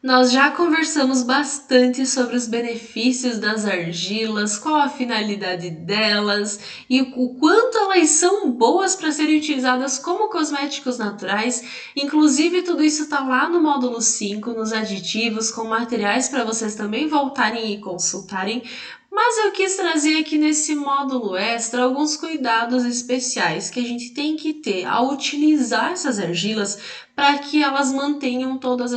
Nós já conversamos bastante sobre os benefícios das argilas, qual a finalidade delas e o quanto elas são boas para serem utilizadas como cosméticos naturais. Inclusive, tudo isso está lá no módulo 5, nos aditivos, com materiais para vocês também voltarem e consultarem. Mas eu quis trazer aqui nesse módulo extra alguns cuidados especiais que a gente tem que ter ao utilizar essas argilas para que elas mantenham todos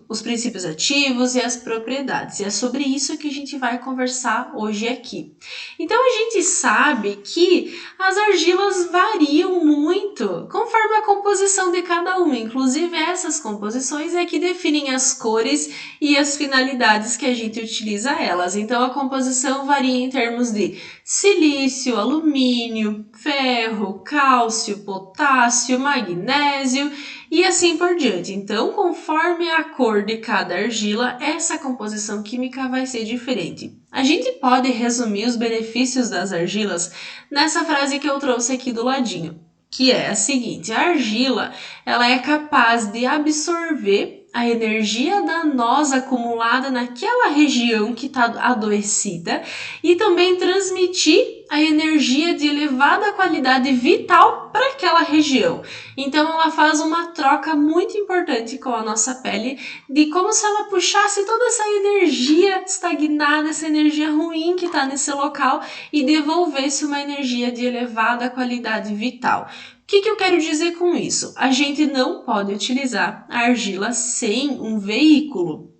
os princípios ativos e as propriedades. E é sobre isso que a gente vai conversar hoje aqui. Então a gente sabe que as argilas variam muito conforme a composição de cada uma. Inclusive essas composições é que definem as cores e as finalidades que a gente utiliza elas. Então a composição varia em termos de silício, alumínio, ferro, cálcio, potássio, magnésio e assim por diante. Então, conforme a cor de cada argila, essa composição química vai ser diferente. A gente pode resumir os benefícios das argilas nessa frase que eu trouxe aqui do ladinho, que é a seguinte: a argila, ela é capaz de absorver a energia danosa acumulada naquela região que está adoecida e também transmitir a energia de elevada qualidade vital para aquela região. Então ela faz uma troca muito importante com a nossa pele, de como se ela puxasse toda essa energia estagnada, essa energia ruim que está nesse local e devolvesse uma energia de elevada qualidade vital. O que eu quero dizer com isso? A gente não pode utilizar a argila sem um veículo.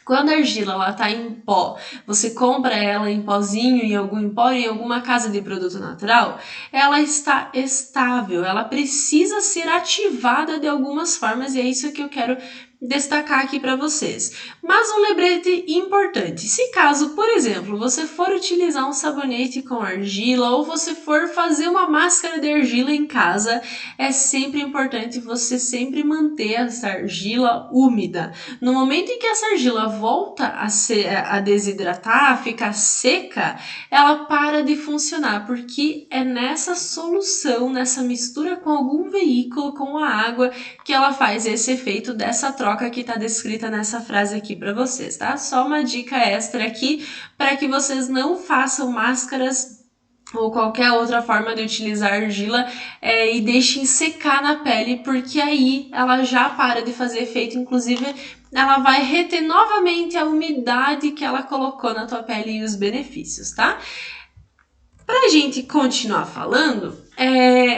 Quando a argila está em pó, você compra ela em pozinho, em algum empório, em alguma casa de produto natural, ela está estável, ela precisa ser ativada de algumas formas e é isso que eu quero destacar aqui para vocês. Mas um lembrete importante: se caso, por exemplo, você for utilizar um sabonete com argila ou você for fazer uma máscara de argila em casa, é sempre importante você sempre manter essa argila úmida. No momento em que essa argila volta a desidratar, a ficar seca, ela para de funcionar, porque é nessa solução, nessa mistura com algum veículo, com a água, que ela faz esse efeito dessa troca que está descrita nessa frase aqui para vocês, tá? Só uma dica extra aqui para que vocês não façam máscaras ou qualquer outra forma de utilizar argila e deixem secar na pele, porque aí ela já para de fazer efeito, inclusive ela vai reter novamente a umidade que ela colocou na tua pele e os benefícios, tá? Pra gente continuar falando,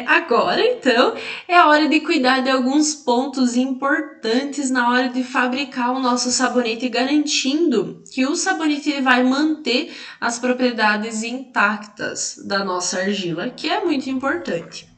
agora então é a hora de cuidar de alguns pontos importantes na hora de fabricar o nosso sabonete, garantindo que o sabonete vai manter as propriedades intactas da nossa argila, que é muito importante.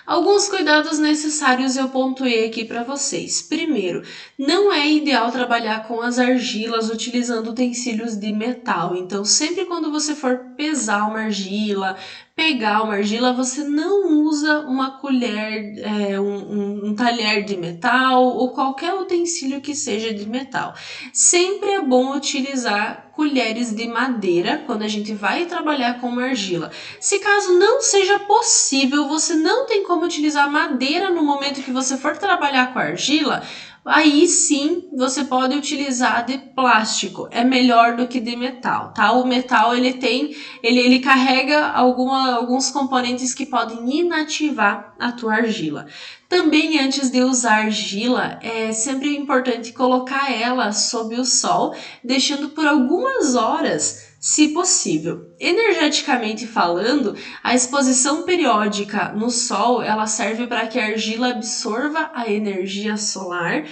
Alguns cuidados necessários eu pontuei aqui para vocês. Primeiro, não é ideal trabalhar com as argilas utilizando utensílios de metal. Então, sempre quando você for pesar uma argila, pegar uma argila, você não usa uma colher, um talher de metal ou qualquer utensílio que seja de metal. Sempre é bom utilizar colheres de madeira quando a gente vai trabalhar com uma argila. Se caso não seja possível, você não tem como utilizar madeira no momento que você for trabalhar com argila, aí sim você pode utilizar de plástico, é melhor do que de metal, tá? O metal ele carrega alguns componentes que podem inativar a tua argila. Também, antes de usar argila, é sempre importante colocar ela sob o sol, deixando por algumas horas, se possível. Energeticamente falando, a exposição periódica no sol, ela serve para que a argila absorva a energia solar,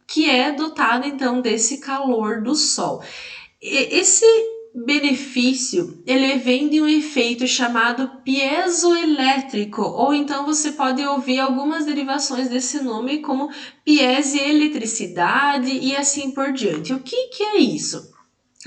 que é dotada então desse calor do sol. Esse benefício, ele vem de um efeito chamado piezoelétrico, ou então você pode ouvir algumas derivações desse nome como piezoeletricidade e assim por diante. O que é isso?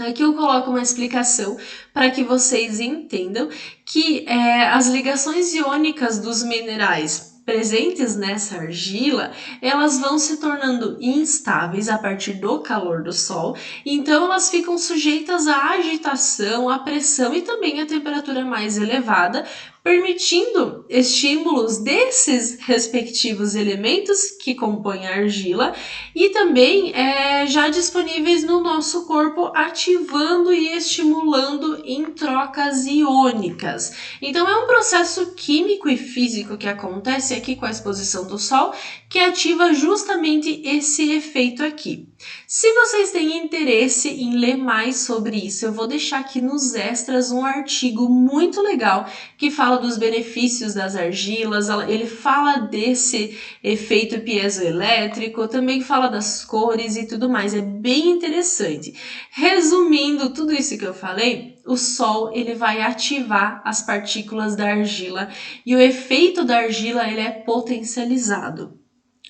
Aqui eu coloco uma explicação para que vocês entendam que as ligações iônicas dos minerais presentes nessa argila, elas vão se tornando instáveis a partir do calor do sol, então elas ficam sujeitas à agitação, à pressão e também à temperatura mais elevada, permitindo estímulos desses respectivos elementos que compõem a argila e também já disponíveis no nosso corpo, ativando e estimulando em trocas iônicas. Então é um processo químico e físico que acontece aqui com a exposição do sol, que ativa justamente esse efeito aqui. Se vocês têm interesse em ler mais sobre isso, eu vou deixar aqui nos extras um artigo muito legal que fala dos benefícios das argilas, ele fala desse efeito piezoelétrico, também fala das cores e tudo mais, é bem interessante. Resumindo tudo isso que eu falei, o sol ele vai ativar as partículas da argila e o efeito da argila ele é potencializado.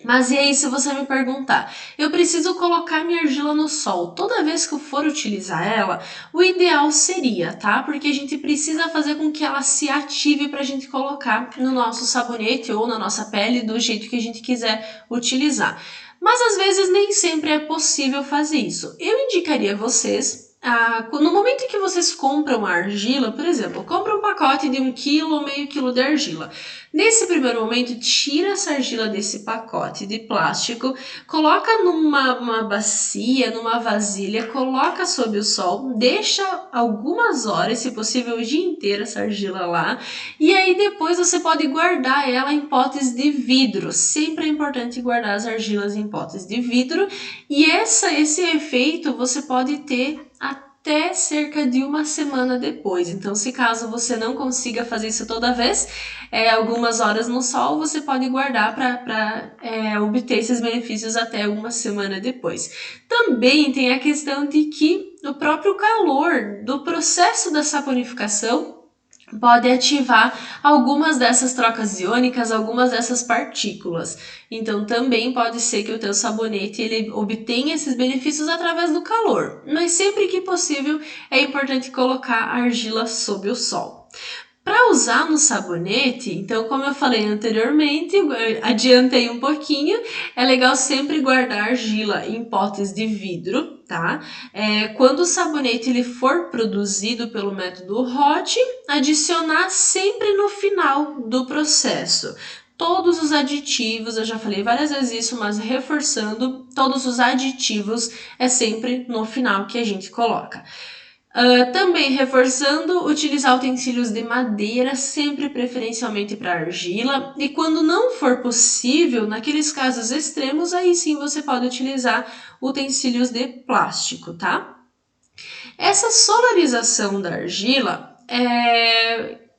Mas e aí, se você me perguntar, eu preciso colocar minha argila no sol toda vez que eu for utilizar ela, o ideal seria, tá? Porque a gente precisa fazer com que ela se ative para a gente colocar no nosso sabonete ou na nossa pele do jeito que a gente quiser utilizar. Mas às vezes nem sempre é possível fazer isso. Eu indicaria a vocês no momento em que vocês compram a argila, por exemplo, compra um pacote de 1 quilo ou meio quilo de argila. Nesse primeiro momento, tira essa argila desse pacote de plástico, coloca numa bacia, numa vasilha, coloca sob o sol, deixa algumas horas, se possível o dia inteiro essa argila lá, e aí depois você pode guardar ela em potes de vidro. Sempre é importante guardar as argilas em potes de vidro, e esse efeito você pode ter até cerca de 1 semana depois. Então, se caso você não consiga fazer isso toda vez, algumas horas no sol, você pode guardar para obter esses benefícios até 1 semana depois. Também tem a questão de que o próprio calor do processo da saponificação pode ativar algumas dessas trocas iônicas, algumas dessas partículas. Então também pode ser que o teu sabonete ele obtenha esses benefícios através do calor, mas sempre que possível é importante colocar a argila sob o sol. Para usar no sabonete, então como eu falei anteriormente, adiantei um pouquinho, é legal sempre guardar argila em potes de vidro, tá? Quando o sabonete ele for produzido pelo método Hot, adicionar sempre no final do processo. Todos os aditivos, eu já falei várias vezes isso, mas reforçando, todos os aditivos é sempre no final que a gente coloca. Também reforçando, utilizar utensílios de madeira, sempre preferencialmente para argila, e quando não for possível, naqueles casos extremos, aí sim você pode utilizar utensílios de plástico, tá? Essa solarização da argila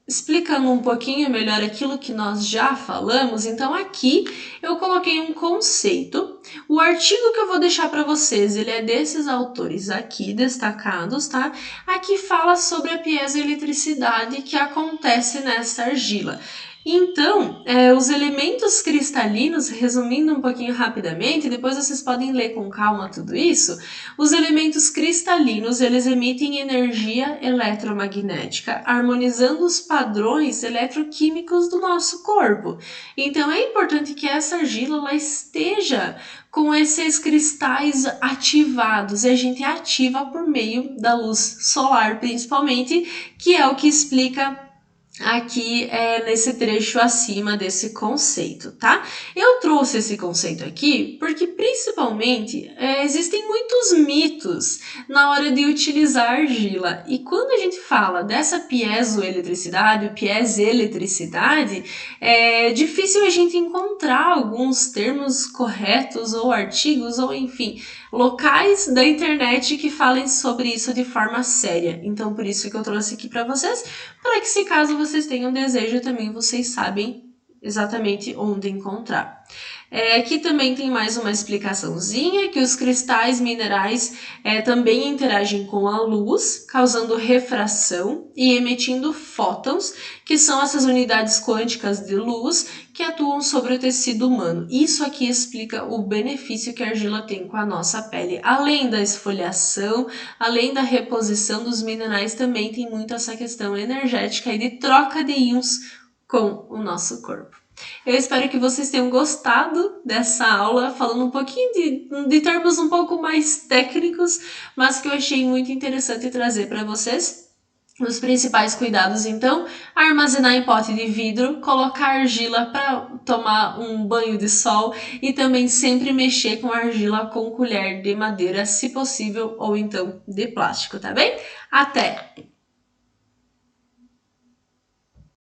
explicando um pouquinho melhor aquilo que nós já falamos, então aqui eu coloquei um conceito. O artigo que eu vou deixar para vocês, ele é desses autores aqui destacados, tá? Aqui fala sobre a piezoeletricidade que acontece nessa argila. Então, os elementos cristalinos, resumindo um pouquinho rapidamente, depois vocês podem ler com calma tudo isso, os elementos cristalinos, eles emitem energia eletromagnética, harmonizando os padrões eletroquímicos do nosso corpo. Então, é importante que essa argila ela esteja com esses cristais ativados, e a gente ativa por meio da luz solar, principalmente, que é o que explica aqui nesse trecho acima desse conceito, tá? Eu trouxe esse conceito aqui porque principalmente existem muitos mitos na hora de utilizar argila, e quando a gente fala dessa piezoeletricidade, é difícil a gente encontrar alguns termos corretos ou artigos ou enfim, locais da internet que falem sobre isso de forma séria. Então por isso que eu trouxe aqui para vocês, para que se caso vocês tenham desejo também vocês sabem exatamente onde encontrar. Aqui também tem mais uma explicaçãozinha, que os cristais minerais também interagem com a luz, causando refração e emitindo fótons, que são essas unidades quânticas de luz que atuam sobre o tecido humano. Isso aqui explica o benefício que a argila tem com a nossa pele. Além da esfoliação, além da reposição dos minerais, também tem muito essa questão energética e de troca de íons com o nosso corpo. Eu espero que vocês tenham gostado dessa aula, falando um pouquinho de termos um pouco mais técnicos, mas que eu achei muito interessante trazer para vocês. Os principais cuidados, então, armazenar em pote de vidro, colocar argila para tomar um banho de sol e também sempre mexer com argila com colher de madeira, se possível, ou então de plástico, tá bem? Até!